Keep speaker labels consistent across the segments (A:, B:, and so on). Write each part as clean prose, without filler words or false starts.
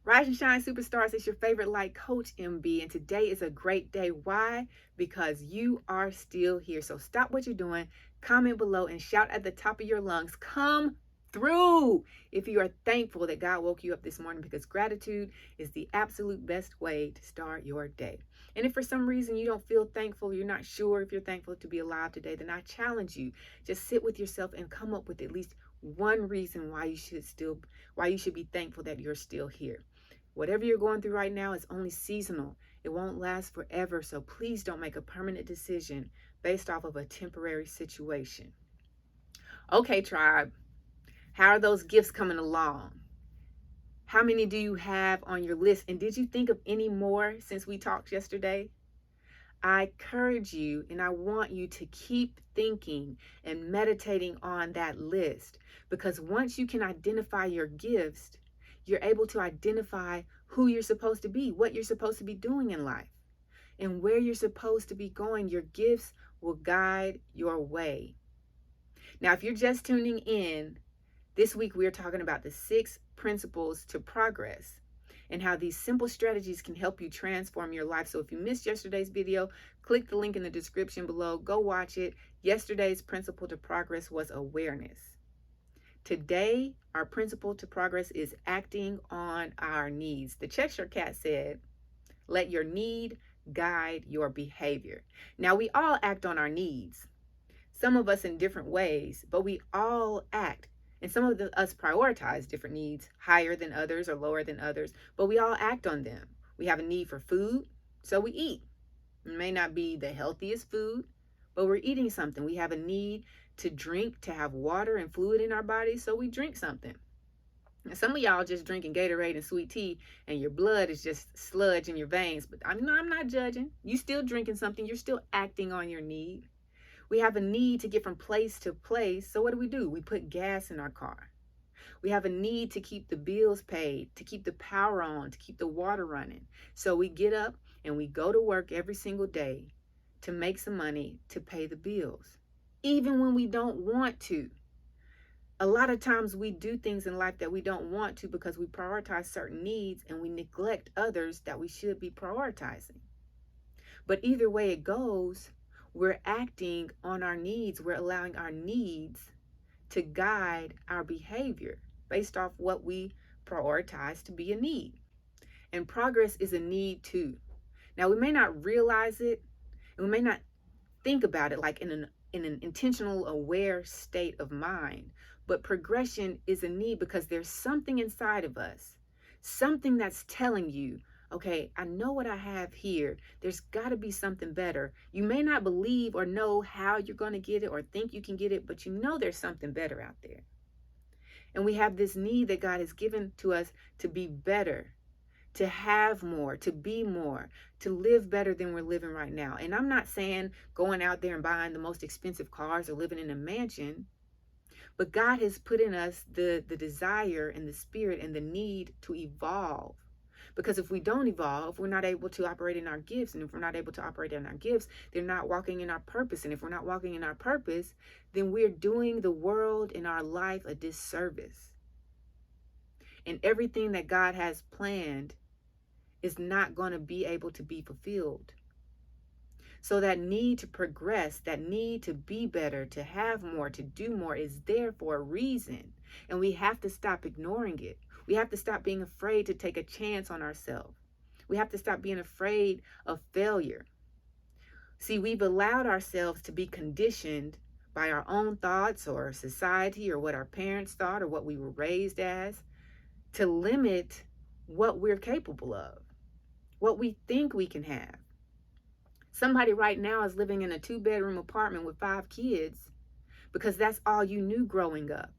A: Rise and shine, superstars. It's your favorite light coach, MB. And today is a great day. Why? Because you are still here. So stop what you're doing, comment below, and shout at the top of your lungs. Come through if you are thankful that God woke you up this morning, because gratitude is the absolute best way to start your day. And if for some reason you don't feel thankful, you're not sure if you're thankful to be alive today, then I challenge you, just sit with yourself and come up with at least one reason why you should be thankful that you're still here. Whatever you're going through right now is only seasonal. It won't last forever. So please don't make a permanent decision based off of a temporary situation. Okay, tribe, how are those gifts coming along? How many do you have on your list? And did you think of any more since we talked yesterday? I encourage you and I want you to keep thinking and meditating on that list, because once you can identify your gifts, you're able to identify who you're supposed to be, what you're supposed to be doing in life, and where you're supposed to be going. Your gifts will guide your way. Now, if you're just tuning in, this week we're talking about the 6 principles to progress and how these simple strategies can help you transform your life. So if you missed yesterday's video, click the link in the description below. Go watch it. Yesterday's principle to progress was awareness. Today, our principle to progress is acting on our needs. The Cheshire cat said, let your need guide your behavior. Now, we all act on our needs. Some of us in different ways, but we all act. And some of us prioritize different needs higher than others or lower than others, but we all act on them. We have a need for food, so we eat. It may not be the healthiest food, but we're eating something. We have a need to drink, to have water and fluid in our bodies, so we drink something. And some of y'all just drinking Gatorade and sweet tea, and your blood is just sludge in your veins. But I'm not judging. You still drinking something. You're still acting on your need. We have a need to get from place to place. So what do? We put gas in our car. We have a need to keep the bills paid, to keep the power on, to keep the water running. So we get up and we go to work every single day to make some money to pay the bills, even when we don't want to. A lot of times we do things in life that we don't want to because we prioritize certain needs and we neglect others that we should be prioritizing. But either way it goes, we're acting on our needs. We're allowing our needs to guide our behavior based off what we prioritize to be a need. And progress is a need too. Now, we may not realize it, and we may not think about it like in an intentional, aware state of mind, but progression is a need because there's something inside of us, something that's telling you, okay, I know what I have here. There's got to be something better. You may not believe or know how you're going to get it or think you can get it, but you know there's something better out there. And we have this need that God has given to us to be better, to have more, to be more, to live better than we're living right now. And I'm not saying going out there and buying the most expensive cars or living in a mansion, but God has put in us the desire and the spirit and the need to evolve. Because if we don't evolve, we're not able to operate in our gifts. And if we're not able to operate in our gifts, they're not walking in our purpose. And if we're not walking in our purpose, then we're doing the world and our life a disservice. And everything that God has planned is not going to be able to be fulfilled. So that need to progress, that need to be better, to have more, to do more is there for a reason. And we have to stop ignoring it. We have to stop being afraid to take a chance on ourselves. We have to stop being afraid of failure. See, we've allowed ourselves to be conditioned by our own thoughts or society or what our parents thought or what we were raised as to limit what we're capable of, what we think we can have. Somebody right now is living in a 2-bedroom apartment with 5 kids because that's all you knew growing up.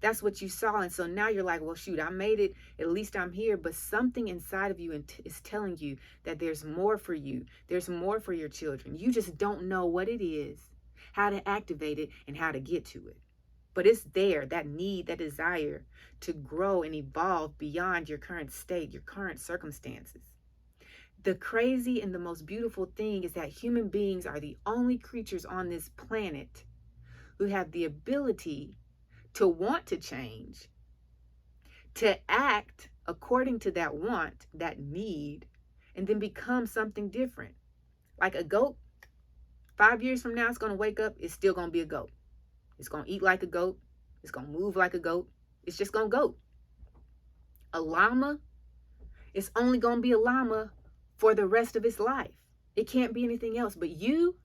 A: That's what you saw. And so now you're like, well, shoot, I made it. At least I'm here. But something inside of you is telling you that there's more for you. There's more for your children. You just don't know what it is, how to activate it, and how to get to it. But it's there, that need, that desire to grow and evolve beyond your current state, your current circumstances. The crazy and the most beautiful thing is that human beings are the only creatures on this planet who have the ability to want to change, to act according to that want, that need, and then become something different. Like a goat, 5 years from now, it's going to wake up, it's still going to be a goat. It's going to eat like a goat. It's going to move like a goat. It's just going to goat. A llama, it's only going to be a llama for the rest of its life. It can't be anything else. But you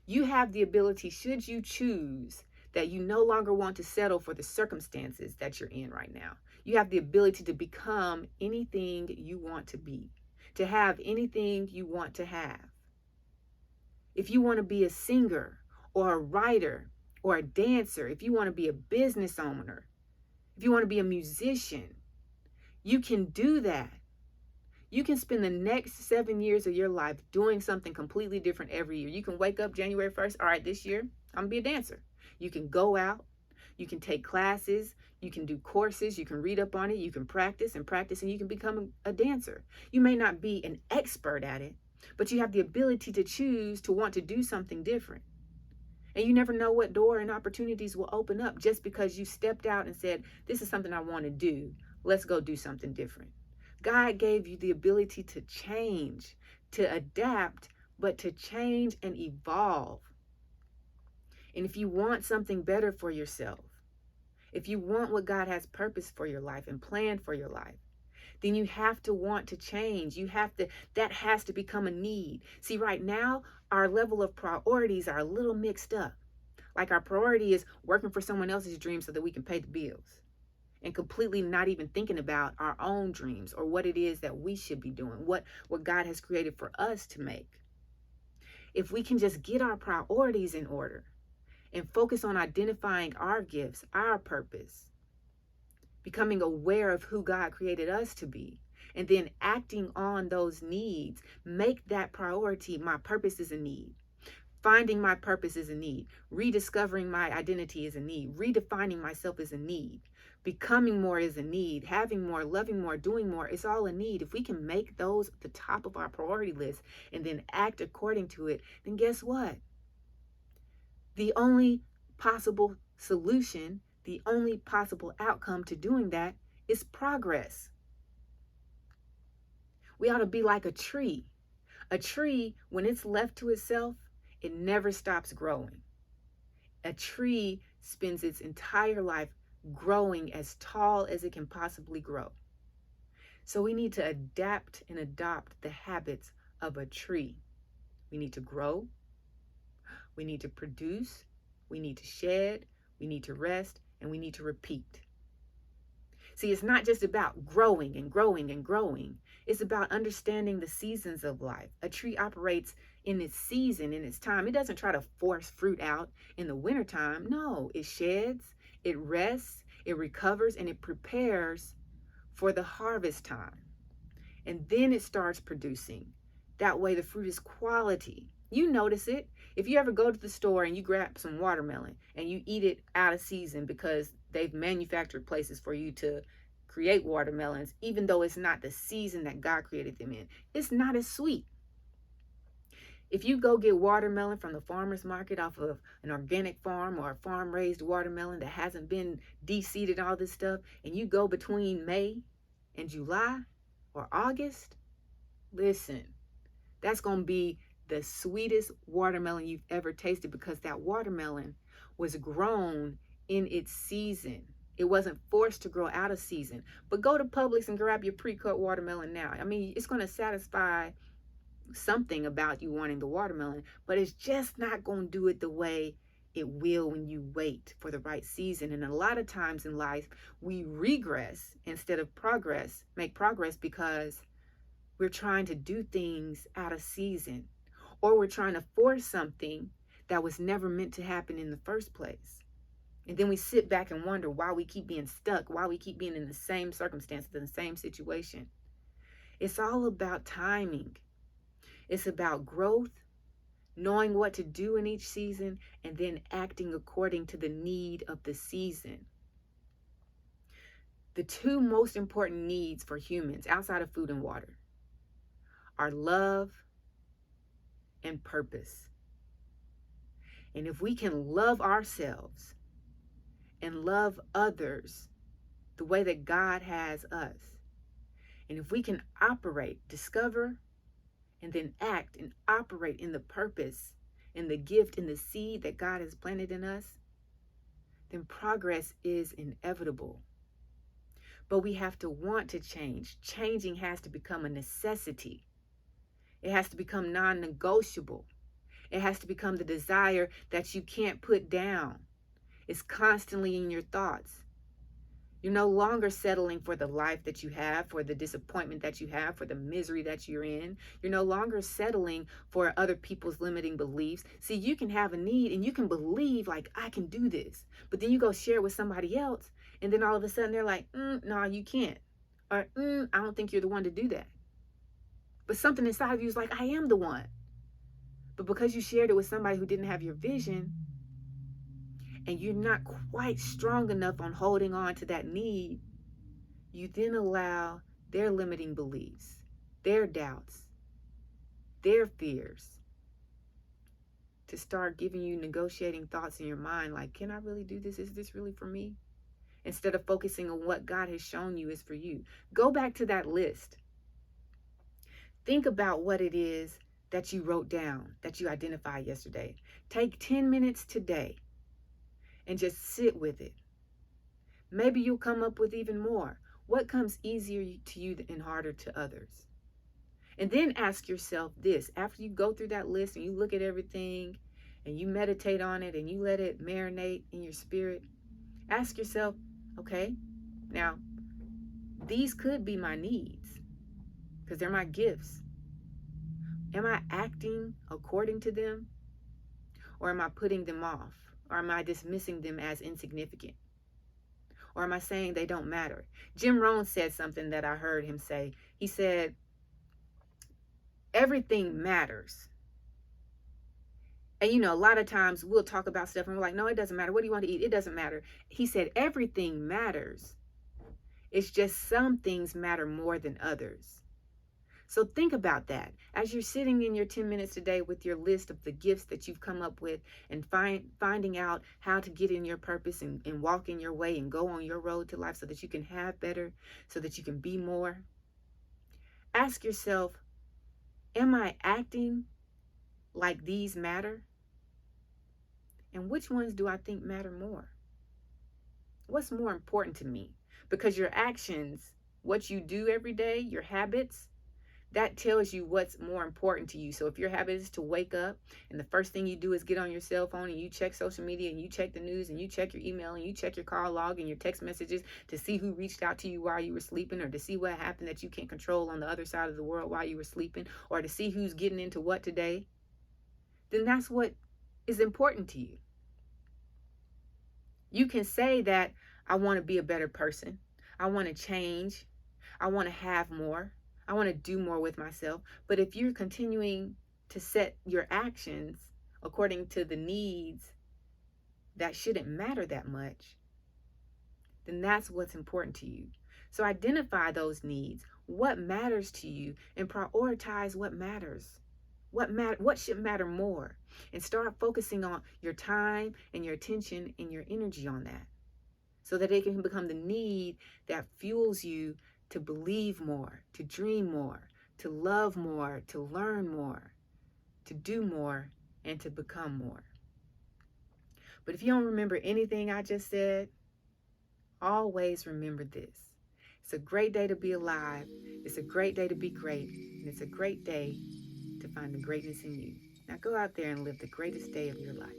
A: have the ability, should you choose, that you no longer want to settle for the circumstances that you're in right now. You have the ability to become anything you want to be, to have anything you want to have. If you want to be a singer or a writer or a dancer, if you want to be a business owner, if you want to be a musician, you can do that. You can spend the next 7 years of your life doing something completely different every year. You can wake up January 1st. All right, this year, I'm going to be a dancer. You can go out. You can take classes. You can do courses. You can read up on it. You can practice, and you can become a dancer. You may not be an expert at it, but you have the ability to choose to want to do something different. And you never know what door and opportunities will open up just because you stepped out and said, this is something I want to do. Let's go do something different. God gave you the ability to change, to adapt, but to change and evolve. And if you want something better for yourself, if you want what God has purpose for your life and planned for your life, then you have to want to change. That has to become a need. See, right now, our level of priorities are a little mixed up. Like our priority is working for someone else's dream so that we can pay the bills, and completely not even thinking about our own dreams or what it is that we should be doing, what God has created for us to make. If we can just get our priorities in order and focus on identifying our gifts, our purpose, becoming aware of who God created us to be, and then acting on those needs, make that priority. My purpose is a need. Finding my purpose is a need. Rediscovering my identity is a need. Redefining myself is a need. Becoming more is a need. Having more, loving more, doing more is all a need. If we can make those the top of our priority list and then act according to it, then guess what? The only possible solution, the only possible outcome to doing that is progress. We ought to be like a tree. A tree, when it's left to itself, it never stops growing. A tree spends its entire life growing as tall as it can possibly grow. So we need to adapt and adopt the habits of a tree. We need to grow. We need to produce. We need to shed. We need to rest. And we need to repeat. See, it's not just about growing and growing and growing. It's about understanding the seasons of life. A tree operates in its season, in its time. It doesn't try to force fruit out in the wintertime. No, it sheds, it rests, it recovers, and it prepares for the harvest time. And then it starts producing. That way the fruit is quality. You notice it. If you ever go to the store and you grab some watermelon and you eat it out of season because they've manufactured places for you to create watermelons, even though it's not the season that God created them in, it's not as sweet. If you go get watermelon from the farmer's market off of an organic farm or a farm-raised watermelon that hasn't been de-seeded, all this stuff, and you go between May and July or August, listen, that's going to be the sweetest watermelon you've ever tasted, because that watermelon was grown in its season. It wasn't forced to grow out of season. But go to Publix and grab your pre-cut watermelon now. I mean, it's going to satisfy something about you wanting the watermelon, but it's just not going to do it the way it will when you wait for the right season. And a lot of times in life, we regress instead of make progress, because we're trying to do things out of season, or we're trying to force something that was never meant to happen in the first place. And then we sit back and wonder why we keep being stuck, why we keep being in the same circumstances, in the same situation. It's all about timing. It's about growth, knowing what to do in each season, and then acting according to the need of the season. The two most important needs for humans outside of food and water are love and purpose. And if we can love ourselves and love others the way that God has us, And if we can operate, discover, and then act and operate in the purpose, in the gift, in the seed that God has planted in us, then progress is inevitable. But we have to want to change. Changing has to become a necessity. It has to become non-negotiable. It has to become the desire that you can't put down. It's constantly in your thoughts. You're no longer settling for the life that you have, for the disappointment that you have, for the misery that you're in. You're no longer settling for other people's limiting beliefs. See, you can have a need and you can believe like, I can do this. But then you go share it with somebody else. And then all of a sudden they're like, no, you can't. Or, I don't think you're the one to do that. But something inside of you is like, I am the one. But because you shared it with somebody who didn't have your vision, and you're not quite strong enough on holding on to that need, you then allow their limiting beliefs, their doubts, their fears to start giving you negotiating thoughts in your mind like, can I really do this? Is this really for me? Instead of focusing on what God has shown you is for you. Go back to that list. Think about what it is that you wrote down, that you identified yesterday. Take 10 minutes today and just sit with it. Maybe you'll come up with even more. What comes easier to you and harder to others? And then ask yourself this, after you go through that list and you look at everything and you meditate on it and you let it marinate in your spirit, ask yourself, okay, now these could be my needs because they're my gifts. Am I acting according to them? Or am I putting them off? Or am I dismissing them as insignificant? Or am I saying they don't matter? Jim Rohn said something that I heard him say. He said, everything matters. And a lot of times we'll talk about stuff and we're like, no, it doesn't matter. What do you want to eat? It doesn't matter. He said, everything matters. It's just some things matter more than others. So think about that as you're sitting in your 10 minutes a day with your list of the gifts that you've come up with and finding out how to get in your purpose and walk in your way and go on your road to life so that you can have better, so that you can be more. Ask yourself, am I acting like these matter? And which ones do I think matter more? What's more important to me? Because your actions, what you do every day, your habits, that tells you what's more important to you. So if your habit is to wake up and the first thing you do is get on your cell phone and you check social media and you check the news and you check your email and you check your call log and your text messages to see who reached out to you while you were sleeping, or to see what happened that you can't control on the other side of the world while you were sleeping, or to see who's getting into what today, then that's what is important to you. You can say that I want to be a better person. I want to change. I want to have more. I want to do more with myself. But if you're continuing to set your actions according to the needs that shouldn't matter that much, then that's what's important to you. So identify those needs, what matters to you, and prioritize what matters. What should matter more? And start focusing on your time and your attention and your energy on that, so that it can become the need that fuels you to believe more, to dream more, to love more, to learn more, to do more, and to become more. But if you don't remember anything I just said, always remember this. It's a great day to be alive. It's a great day to be great. And it's a great day to find the greatness in you. Now go out there and live the greatest day of your life.